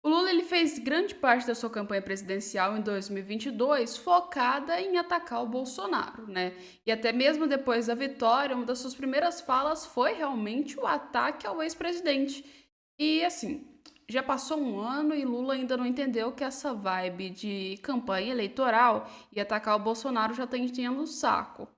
O Lula ele fez grande parte da sua campanha presidencial em 2022 focada em atacar o Bolsonaro, né? E até mesmo depois da vitória, uma das suas primeiras falas foi realmente o ataque ao ex-presidente. E assim, já passou um ano e Lula ainda não entendeu que essa vibe de campanha eleitoral e atacar o Bolsonaro já está enchendo o saco.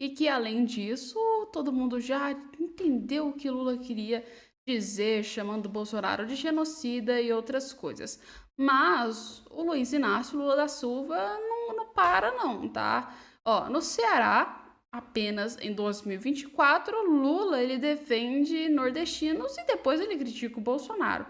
E que além disso, todo mundo já entendeu o que Lula queria dizer, chamando o Bolsonaro de genocida e outras coisas. Mas o Luiz Inácio Lula da Silva não para não, tá? Ó, no Ceará, apenas em 2024, Lula ele defende nordestinos e depois ele critica o Bolsonaro.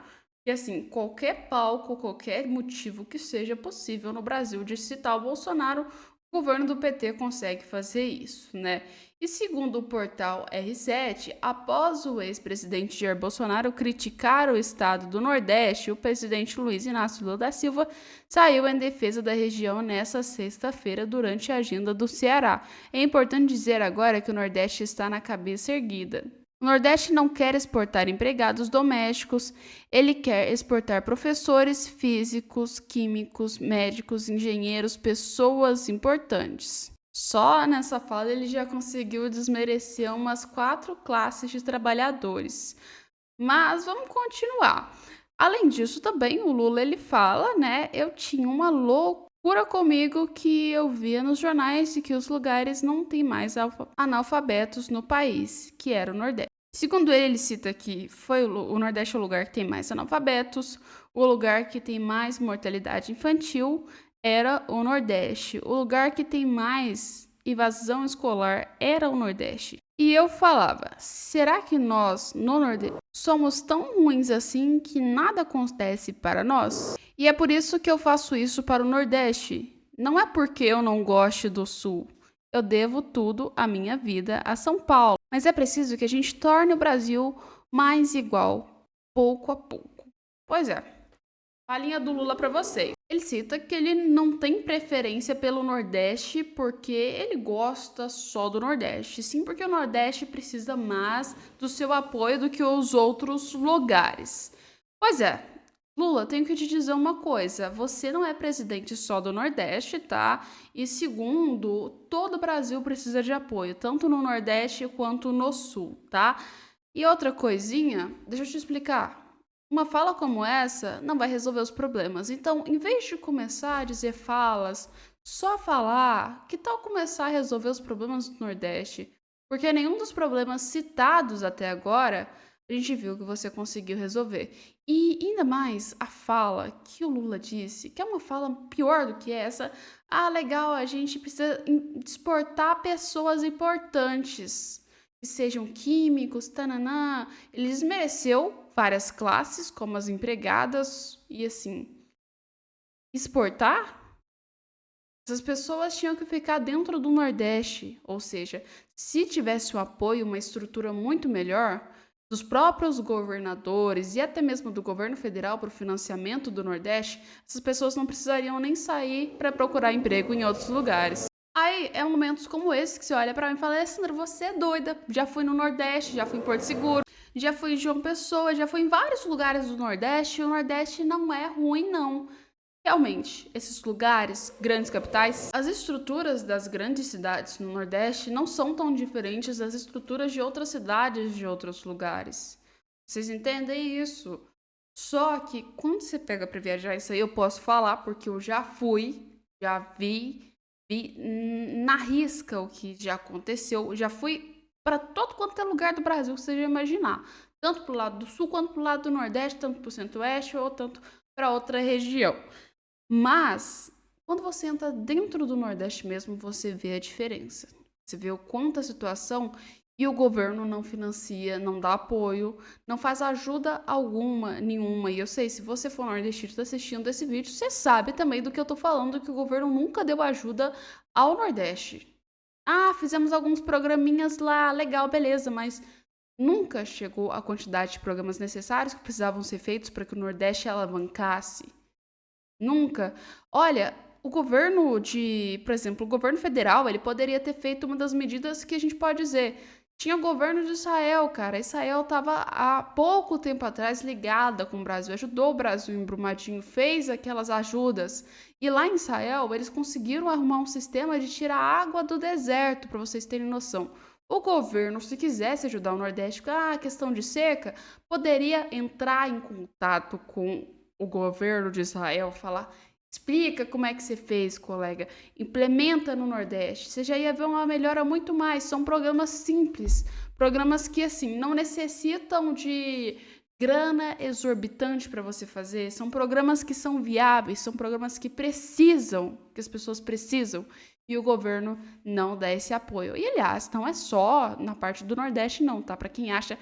E assim, qualquer palco, qualquer motivo que seja possível no Brasil de citar o Bolsonaro, o governo do PT consegue fazer isso, né? E segundo o portal R7, após o ex-presidente Jair Bolsonaro criticar o estado do Nordeste, o presidente Luiz Inácio Lula da Silva saiu em defesa da região nesta sexta-feira durante a agenda do Ceará. É importante dizer agora que o Nordeste está na cabeça erguida. O Nordeste não quer exportar empregados domésticos, ele quer exportar professores, físicos, químicos, médicos, engenheiros, pessoas importantes. Só nessa fala ele já conseguiu desmerecer umas 4 classes de trabalhadores. Mas vamos continuar. Além disso, também o Lula ele fala, né? Eu tinha uma loucura comigo que eu via nos jornais de que os lugares não têm mais analfabetos no país, que era o Nordeste. Segundo ele cita que foi o Nordeste é o lugar que tem mais analfabetos, o lugar que tem mais mortalidade infantil era o Nordeste, o lugar que tem mais evasão escolar era o Nordeste. E eu falava, será que nós, no Nordeste, somos tão ruins assim que nada acontece para nós? E é por isso que eu faço isso para o Nordeste. Não é porque eu não goste do Sul. Eu devo tudo a minha vida a São Paulo. Mas é preciso que a gente torne o Brasil mais igual, pouco a pouco. Pois é, a linha do Lula para vocês. Ele cita que ele não tem preferência pelo Nordeste porque ele gosta só do Nordeste. Sim, porque o Nordeste precisa mais do seu apoio do que os outros lugares. Pois é, Lula, tenho que te dizer uma coisa: você não é presidente só do Nordeste, tá? E segundo, todo o Brasil precisa de apoio, tanto no Nordeste quanto no Sul, tá? E outra coisinha, deixa eu te explicar. Uma fala como essa não vai resolver os problemas. Então, em vez de começar a dizer falas, só falar, que tal começar a resolver os problemas do Nordeste? Porque nenhum dos problemas citados até agora a gente viu que você conseguiu resolver. E ainda mais a fala que o Lula disse, que é uma fala pior do que essa. Ah, legal, a gente precisa exportar pessoas importantes, que sejam químicos, tananã. Ele desmereceu várias classes, como as empregadas, e assim, exportar? Essas pessoas tinham que ficar dentro do Nordeste, ou seja, se tivesse o apoio, uma estrutura muito melhor dos próprios governadores e até mesmo do governo federal para o financiamento do Nordeste, essas pessoas não precisariam nem sair para procurar emprego em outros lugares. Aí é momentos como esse que você olha para mim e fala: Alessandra, você é doida. Já fui no Nordeste, já fui em Porto Seguro, já fui em João Pessoa, já fui em vários lugares do Nordeste. E o Nordeste não é ruim, não. Realmente, esses lugares, grandes capitais, as estruturas das grandes cidades no Nordeste não são tão diferentes das estruturas de outras cidades de outros lugares. Vocês entendem isso? Só que quando você pega para viajar, isso aí eu posso falar porque eu já fui, já vi na risca o que já aconteceu, já fui para todo quanto é lugar do Brasil que você já imaginar, tanto pro lado do sul quanto pro lado do Nordeste, tanto pro Centro-Oeste ou tanto para outra região. Mas, quando você entra dentro do Nordeste mesmo, você vê a diferença. Você vê o quanto a situação e o governo não financia, não dá apoio, não faz ajuda alguma, nenhuma. E eu sei, se você for nordestino e está assistindo esse vídeo, você sabe também do que eu tô falando, que o governo nunca deu ajuda ao Nordeste. Ah, fizemos alguns programinhas lá, legal, beleza, mas nunca chegou a quantidade de programas necessários que precisavam ser feitos para que o Nordeste alavancasse. Nunca. Olha, o governo de, por exemplo, o governo federal, ele poderia ter feito uma das medidas que a gente pode dizer, Tinha o governo de Israel, cara. Israel estava há pouco tempo atrás ligada com o Brasil, ajudou o Brasil em Brumadinho, fez aquelas ajudas. E lá em Israel, eles conseguiram arrumar um sistema de tirar água do deserto, para vocês terem noção. O governo, se quisesse ajudar o Nordeste com a questão de seca, poderia entrar em contato com o governo de Israel, falar: explica como é que você fez, colega. Implementa no Nordeste. Você já ia ver uma melhora muito mais. São programas simples, programas que assim não necessitam de grana exorbitante para você fazer. São programas que são viáveis, são programas que precisam, que as pessoas precisam. E o governo não dá esse apoio. E aliás, não é só na parte do Nordeste, não, tá? Para quem acha,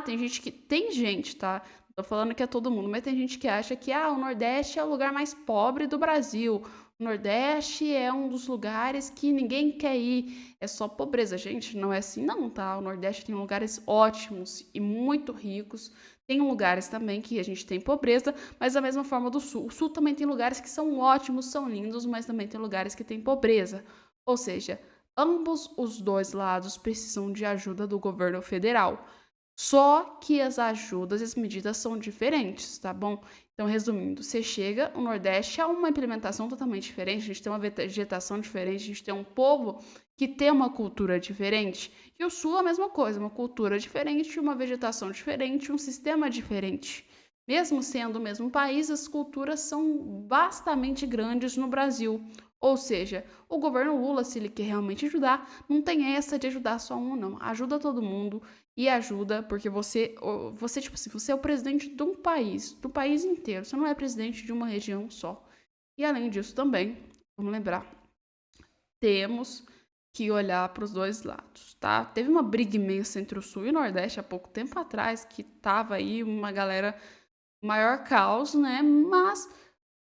tem gente que. Tem gente, tá? Tô falando que é todo mundo, mas tem gente que acha que o Nordeste é o lugar mais pobre do Brasil. O Nordeste é um dos lugares que ninguém quer ir. É só pobreza, gente. Não é assim, não, tá? O Nordeste tem lugares ótimos e muito ricos. Tem lugares também que a gente tem pobreza, mas da mesma forma do Sul. O Sul também tem lugares que são ótimos, são lindos, mas também tem lugares que tem pobreza. Ou seja, ambos os dois lados precisam de ajuda do governo federal. Só que as ajudas e as medidas são diferentes, tá bom? Então, resumindo, você chega, o Nordeste é uma implementação totalmente diferente, a gente tem uma vegetação diferente, a gente tem um povo que tem uma cultura diferente. E o Sul é a mesma coisa, uma cultura diferente, uma vegetação diferente, um sistema diferente. Mesmo sendo o mesmo país, as culturas são bastante grandes no Brasil. Ou seja, o governo Lula, se ele quer realmente ajudar, não tem essa de ajudar só um, não. Ajuda todo mundo e ajuda, porque você tipo assim, você é o presidente de um país, do país inteiro. Você não é presidente de uma região só. E além disso também, vamos lembrar, temos que olhar para os dois lados, tá? Teve uma briga imensa entre o Sul e o Nordeste há pouco tempo atrás, que tava aí uma galera maior caos, né? Mas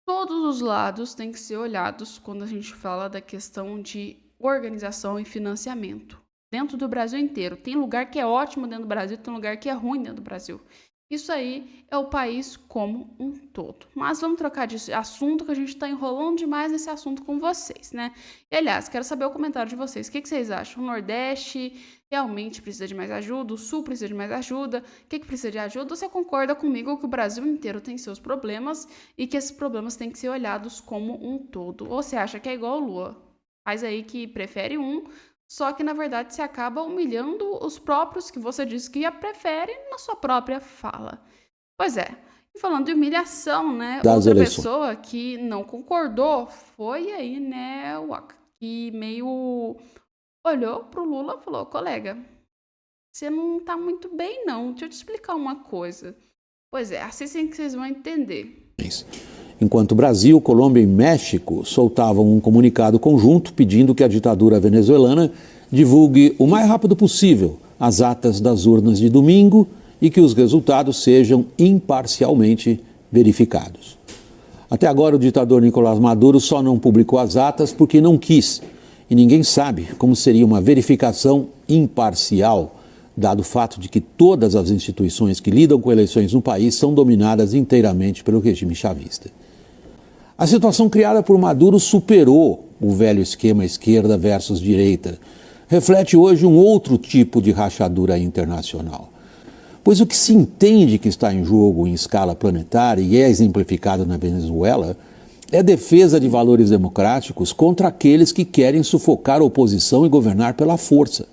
todos os lados têm que ser olhados quando a gente fala da questão de organização e financiamento. Dentro do Brasil inteiro. Tem lugar que é ótimo dentro do Brasil, tem lugar que é ruim dentro do Brasil. Isso aí é o país como um todo. Mas vamos trocar de assunto, que a gente está enrolando demais nesse assunto com vocês, né? E, aliás, quero saber o comentário de vocês. O que vocês acham? O Nordeste realmente precisa de mais ajuda? O Sul precisa de mais ajuda? O que precisa de ajuda? Você concorda comigo que o Brasil inteiro tem seus problemas e que esses problemas têm que ser olhados como um todo? Ou você acha que é igual o Lula? Faz aí que prefere um, só que na verdade você acaba humilhando os próprios que você disse que prefere na sua própria fala. Pois é. E falando de humilhação, né? das Outra eleições. pessoa que não concordou foi aí, né, o Waka, que meio olhou pro Lula e falou: colega, você não tá muito bem, não. Deixa eu te explicar uma coisa. Pois é, assim que vocês vão entender. Enquanto Brasil, Colômbia e México soltavam um comunicado conjunto pedindo que a ditadura venezuelana divulgue o mais rápido possível as atas das urnas de domingo e que os resultados sejam imparcialmente verificados. Até agora, o ditador Nicolás Maduro só não publicou as atas porque não quis, e ninguém sabe como seria uma verificação imparcial, dado o fato de que todas as instituições que lidam com eleições no país são dominadas inteiramente pelo regime chavista. A situação criada por Maduro superou o velho esquema esquerda versus direita. Reflete hoje um outro tipo de rachadura internacional. Pois o que se entende que está em jogo em escala planetária e é exemplificado na Venezuela é a defesa de valores democráticos contra aqueles que querem sufocar a oposição e governar pela força.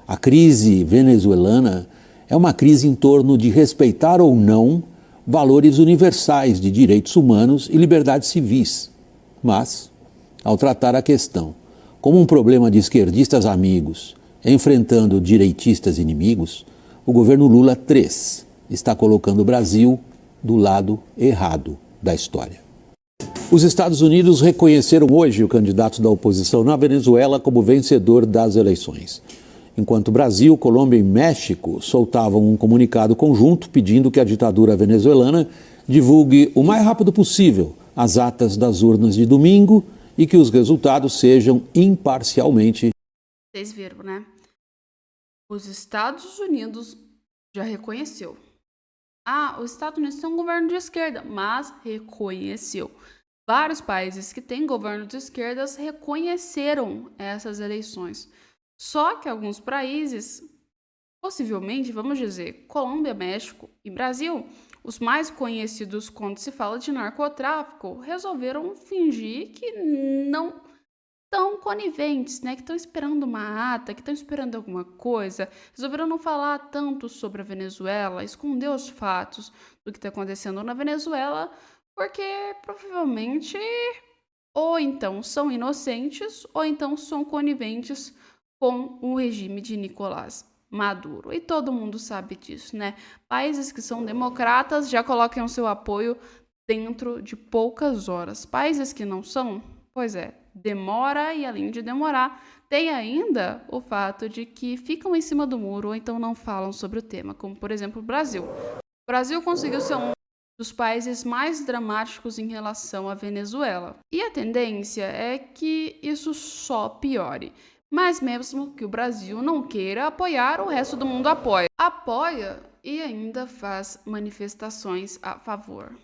A crise venezuelana é uma crise em torno de respeitar ou não valores universais de direitos humanos e liberdades civis. Mas, ao tratar a questão como um problema de esquerdistas amigos enfrentando direitistas inimigos, o governo Lula III está colocando o Brasil do lado errado da história. Os Estados Unidos reconheceram hoje o candidato da oposição na Venezuela como vencedor das eleições. Enquanto Brasil, Colômbia e México soltavam um comunicado conjunto pedindo que a ditadura venezuelana divulgue o mais rápido possível as atas das urnas de domingo e que os resultados sejam imparcialmente. Vocês viram, né? Os Estados Unidos já reconheceu. Os Estados Unidos tem um governo de esquerda, mas reconheceu. Vários países que têm governo de esquerdas reconheceram essas eleições. Só que alguns países Possivelmente, vamos dizer, Colômbia, México e Brasil, os mais conhecidos quando se fala de narcotráfico, resolveram fingir que não estão coniventes, né? Que estão esperando uma ata, que estão esperando alguma coisa. Resolveram não falar tanto sobre a Venezuela, esconder os fatos do que está acontecendo na Venezuela, porque provavelmente ou então são inocentes ou então são coniventes com o regime de Nicolás Maduro. E todo mundo sabe disso, né? Países que são democratas já colocam o seu apoio dentro de poucas horas. Países que não são, pois é, demora e além de demorar, tem ainda o fato de que ficam em cima do muro ou então não falam sobre o tema, como por exemplo o Brasil. O Brasil conseguiu ser um dos países mais dramáticos em relação à Venezuela. E a tendência é que isso só piore. Mas mesmo que o Brasil não queira apoiar, o resto do mundo apoia. Apoia e ainda faz manifestações a favor.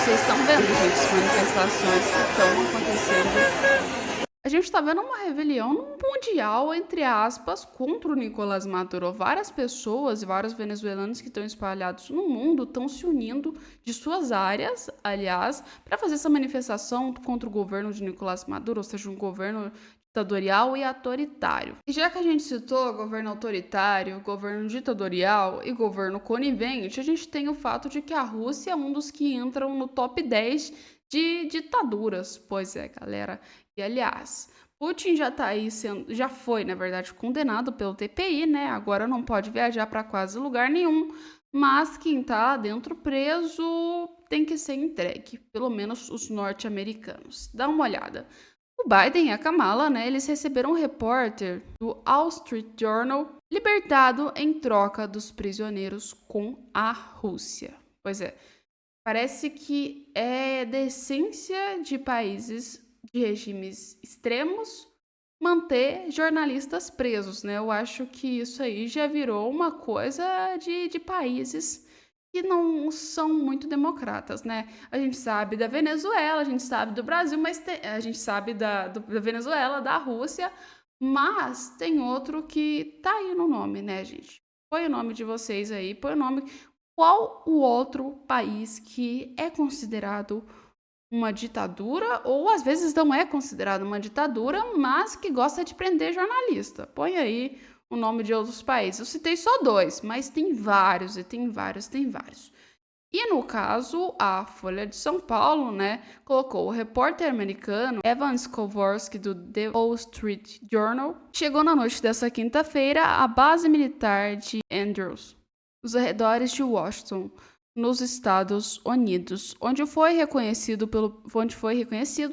Vocês estão vendo, gente, as manifestações que estão acontecendo. A gente está vendo uma rebelião mundial, entre aspas, contra o Nicolás Maduro. Várias pessoas e vários venezuelanos que estão espalhados no mundo estão se unindo de suas áreas, aliás, para fazer essa manifestação contra o governo de Nicolás Maduro, ou seja, um governo ditatorial e autoritário. E já que a gente citou governo autoritário, governo ditatorial e governo conivente, a gente tem o fato de que a Rússia é um dos que entram no top 10 de ditaduras. Pois é, galera. E aliás, Putin já tá aí já foi, na verdade, condenado pelo TPI, né? Agora não pode viajar para quase lugar nenhum, mas quem tá lá dentro preso tem que ser entregue, pelo menos os norte-americanos. Dá uma olhada. O Biden e a Kamala, né, eles receberam um repórter do Wall Street Journal libertado em troca dos prisioneiros com a Rússia. Pois é, parece que é da essência de países de regimes extremos manter jornalistas presos, né? Eu acho que isso aí já virou uma coisa de países que não são muito democratas, né? A gente sabe da Venezuela, a gente sabe do Brasil, mas a gente sabe da Venezuela, da Rússia, mas tem outro que tá aí no nome, né, gente? Põe o nome de vocês aí, põe o nome. Qual o outro país que é considerado uma ditadura, ou às vezes não é considerado uma ditadura, mas que gosta de prender jornalista? Põe aí o nome de outros países. Eu citei só 2, mas tem vários, e tem vários, tem vários. E no caso, a Folha de São Paulo, né, colocou o repórter americano Evan Skolvorski, do The Wall Street Journal, chegou na noite dessa quinta-feira à base militar de Andrews, nos arredores de Washington, nos Estados Unidos, onde foi reconhecido,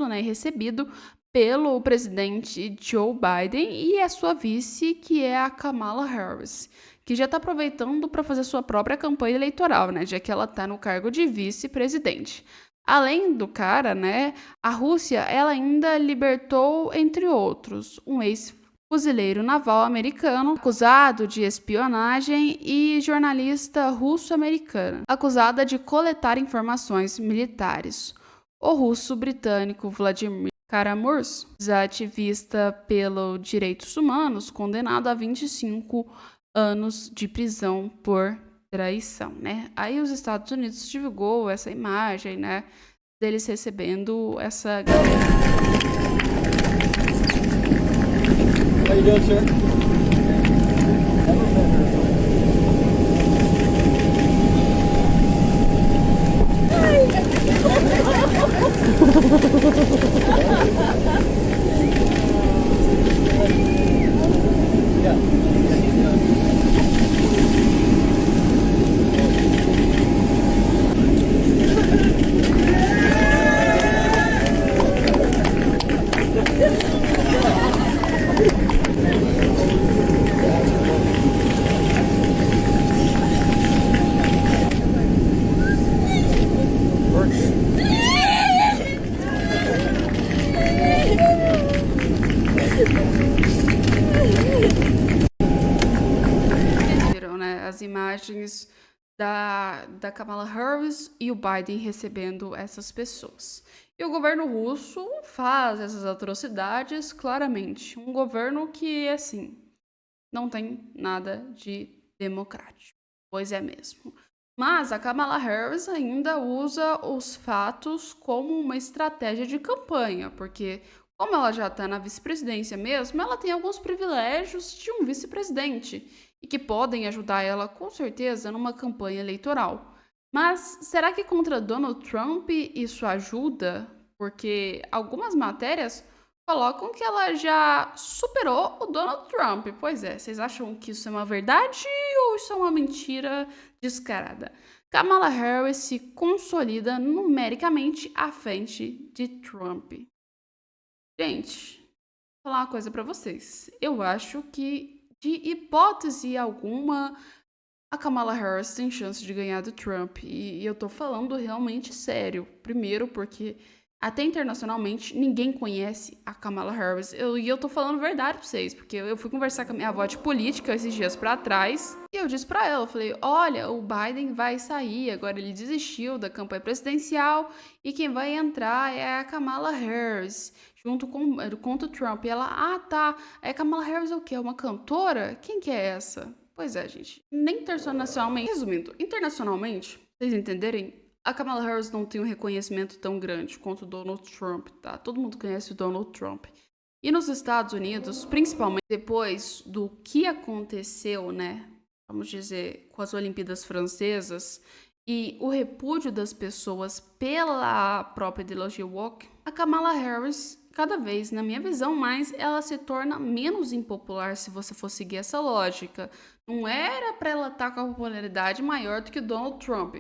né, e recebido pelo presidente Joe Biden e a sua vice, que é a Kamala Harris, que já está aproveitando para fazer sua própria campanha eleitoral, né, já que ela está no cargo de vice-presidente. Além do cara, né, a Rússia ela ainda libertou, entre outros, um ex-fuzileiro naval americano acusado de espionagem e jornalista russo-americana acusada de coletar informações militares. O russo-britânico Vladimir Kara-Murza, ativista pelos direitos humanos, condenado a 25 anos de prisão por traição, né? Aí os Estados Unidos divulgou essa imagem, né, deles recebendo essa galera. How you doing, sir? Viram, né, as imagens da Kamala Harris e o Biden recebendo essas pessoas. E o governo russo faz essas atrocidades claramente. Um governo que, assim, não tem nada de democrático. Pois é mesmo. Mas a Kamala Harris ainda usa os fatos como uma estratégia de campanha, porque como ela já está na vice-presidência mesmo, ela tem alguns privilégios de um vice-presidente e que podem ajudar ela com certeza numa campanha eleitoral. Mas será que contra Donald Trump isso ajuda? Porque algumas matérias colocam que ela já superou o Donald Trump. Pois é, vocês acham que isso é uma verdade ou isso é uma mentira descarada? Kamala Harris se consolida numericamente à frente de Trump. Gente, vou falar uma coisa pra vocês. Eu acho que, de hipótese alguma, a Kamala Harris tem chance de ganhar do Trump. E eu tô falando realmente sério. Primeiro, porque até internacionalmente ninguém conhece a Kamala Harris. E eu tô falando verdade pra vocês, porque eu fui conversar com a minha avó de política esses dias pra trás. E eu disse pra ela, eu falei, olha, o Biden vai sair, agora ele desistiu da campanha presidencial e quem vai entrar é a Kamala Harris, junto contra o Trump. E ela, ah, tá, a Kamala Harris é o quê? É uma cantora? Quem que é essa? Pois é, gente, nem internacionalmente. Resumindo, internacionalmente, pra vocês entenderem, a Kamala Harris não tem um reconhecimento tão grande quanto o Donald Trump, tá? Todo mundo conhece o Donald Trump. E nos Estados Unidos, principalmente depois do que aconteceu, né? Vamos dizer, com as Olimpíadas Francesas e o repúdio das pessoas pela própria ideologia woke, a Kamala Harris, cada vez, na minha visão, mais ela se torna menos impopular se você for seguir essa lógica. Não era para ela estar com a popularidade maior do que o Donald Trump.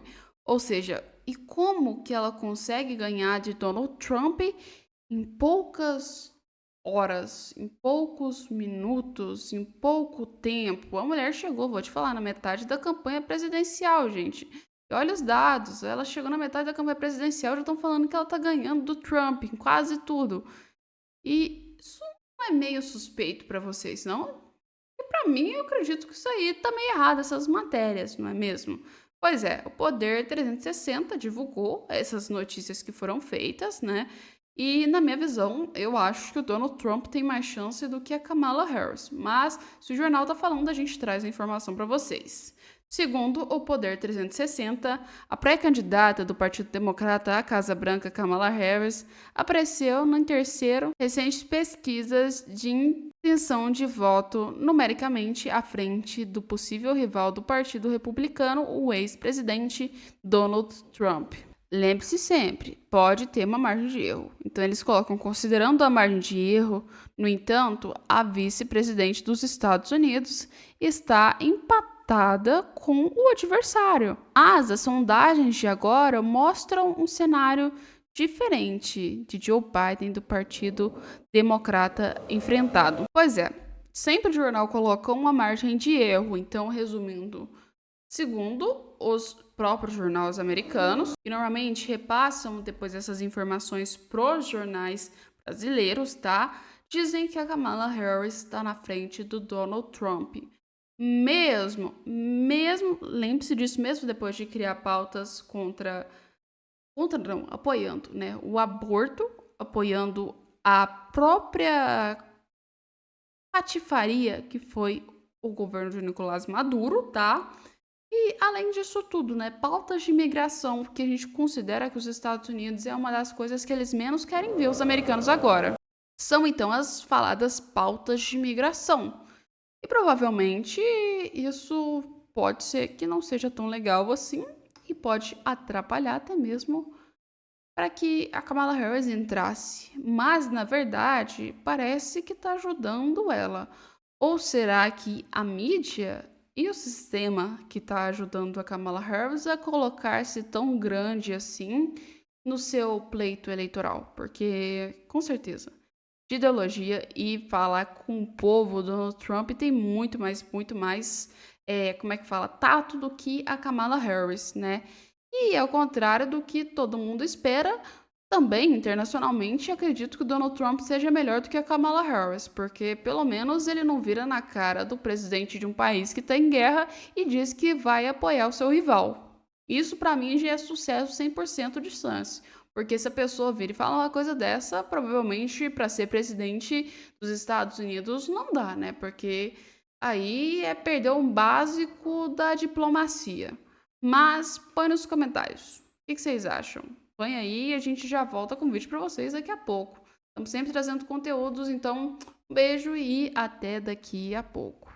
Ou seja, e como que ela consegue ganhar de Donald Trump em poucas horas, em poucos minutos, em pouco tempo? A mulher chegou, vou te falar, na metade da campanha presidencial, gente. E olha os dados, ela chegou na metade da campanha presidencial, já estão falando que ela tá ganhando do Trump em quase tudo. E isso não é meio suspeito para vocês, não? E para mim, eu acredito que isso aí tá meio errado, essas matérias, não é mesmo? Pois é, o Poder 360 divulgou essas notícias que foram feitas, né? E, na minha visão, eu acho que o Donald Trump tem mais chance do que a Kamala Harris. Mas, se o jornal tá falando, a gente traz a informação para vocês. Segundo o Poder 360, a pré-candidata do Partido Democrata à Casa Branca, Kamala Harris, apareceu no terceiro recentes pesquisas de intenção de voto numericamente à frente do possível rival do Partido Republicano, o ex-presidente Donald Trump. Lembre-se sempre, pode ter uma margem de erro. Então eles colocam considerando a margem de erro, no entanto, a vice-presidente dos Estados Unidos está empatada com o adversário. Mas as sondagens de agora mostram um cenário diferente de Joe Biden do Partido Democrata enfrentado. Pois é, sempre o jornal coloca uma margem de erro. Então, resumindo, segundo os próprios jornais americanos, que normalmente repassam depois essas informações pros jornais brasileiros, tá? Dizem que a Kamala Harris está na frente do Donald Trump. Mesmo, lembre-se disso, mesmo depois de criar pautas apoiando, né, o aborto, apoiando a própria patifaria que foi o governo de Nicolás Maduro, tá? E, além disso tudo, né, pautas de imigração, porque a gente considera que os Estados Unidos é uma das coisas que eles menos querem ver os americanos agora. São, então, as faladas pautas de imigração. E, provavelmente, isso pode ser que não seja tão legal assim e pode atrapalhar até mesmo para que a Kamala Harris entrasse. Mas, na verdade, parece que está ajudando ela. Ou será que a mídia e o sistema que está ajudando a Kamala Harris a colocar-se tão grande assim no seu pleito eleitoral? Porque, com certeza, de ideologia e falar com o povo, Donald Trump tem muito mais, tato do que a Kamala Harris, né? E ao contrário do que todo mundo espera, Também, internacionalmente, acredito que o Donald Trump seja melhor do que a Kamala Harris, porque pelo menos ele não vira na cara do presidente de um país que está em guerra e diz que vai apoiar o seu rival. Isso para mim já é sucesso 100% de chance, porque se a pessoa vir e falar uma coisa dessa, provavelmente para ser presidente dos Estados Unidos não dá, né? Porque aí é perder um básico da diplomacia. Mas põe nos comentários. O que vocês acham? Põe aí e a gente já volta com vídeo para vocês daqui a pouco. Estamos sempre trazendo conteúdos, então um beijo e até daqui a pouco.